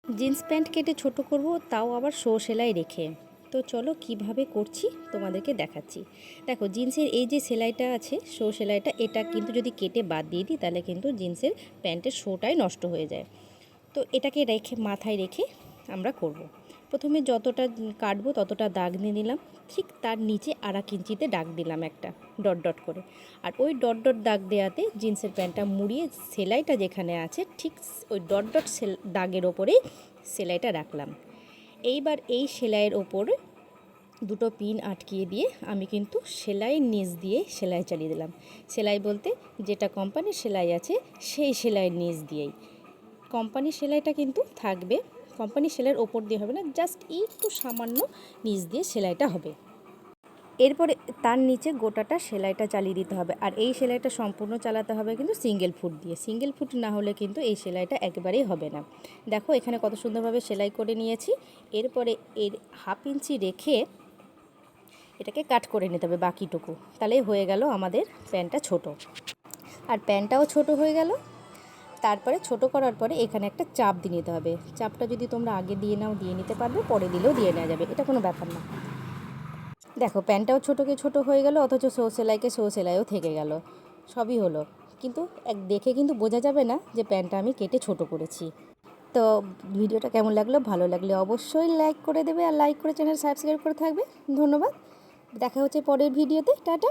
Jeans pant কেটে ছোট করব, তাও আবার শো সেলাই রেখে। তো চলো কিভাবে করছি তোমাদেরকে দেখাচ্ছি। দেখো, জিন্সের এই যে সেলাইটা আছে, শো সেলাইটা, এটা কিন্তু যদি কেটে বাদ দিয়ে দিই তাহলে কিন্তু জিন্সের প্যান্টের শোটাই নষ্ট হয়ে যায়। তো এটাকে রেখে, মাথায় রেখে আমরা করব। প্রথমে যতটা কাটবো ততটা দাগ নিয়ে নিলাম, ঠিক তার নিচে 1.5 ইঞ্চিতে দাগ দিলাম একটা ডট ডট করে। আর ওই ডট ডট দাগ দেওয়াতে জিন্সের প্যান্টটা মুড়িয়ে সেলাইটা যেখানে আছে ঠিক ওই ডট ডট দাগের ওপরেই সেলাইটা রাখলাম। এইবার এই সেলাইয়ের ওপর দুটো পিন আটকিয়ে দিয়ে আমি কিন্তু সেলাইয়ের নিচ দিয়ে সেলাই চালিয়ে দিলাম। সেলাই বলতে যেটা কোম্পানির সেলাই আছে সেই সেলাইয়ের নিচ দিয়েই। কোম্পানির সেলাইটা কিন্তু থাকবে, কোম্পানির সেলাইয়ের ওপর দিয়ে হবে না, জাস্ট একটু সামান্য নিচ দিয়ে সেলাইটা হবে। এরপরে তার নিচে গোটাটা সেলাইটা চালিয়ে দিতে হবে। আর এই সেলাইটা সম্পূর্ণ চালাতে হবে কিন্তু সিঙ্গেল ফুট দিয়ে। সিঙ্গেল ফুট না হলে কিন্তু এই সেলাইটা একেবারেই হবে না। দেখো এখানে কত সুন্দরভাবে সেলাই করে নিয়েছি। এরপরে এর 1/2 ইঞ্চি রেখে এটাকে কাট করে নিতে হবে বাকিটুকু, তাহলেই হয়ে গেল আমাদের প্যান্টটা ছোট। আর প্যান্টটাও ছোট হয়ে গেল। তারপরে ছোট করার পরে এখানে একটা চাপ দিয়ে নিতে হবে। চাপটা যদি তোমরা আগে দিয়ে নাও দিয়ে নিতে পারবে, পরে দিলেও দিয়ে নেওয়া যাবে, এটা কোনো ব্যাপার না। দেখো প্যান্টটাও ছোটোকে ছোট হয়ে গেল, অথচ শো সেলাইকে শো সেলাইও থেকে গেল, সবই হলো। কিন্তু দেখে কিন্তু বোঝা যাবে না যে প্যান্টটা আমি কেটে ছোট করেছি। তো ভিডিওটা কেমন লাগলো? ভালো লাগলে অবশ্যই লাইক করে দেবে, আর লাইক করে চ্যানেল সাবস্ক্রাইব করে থাকবে। ধন্যবাদ। দেখা হচ্ছে পরের ভিডিওতে। টাটা।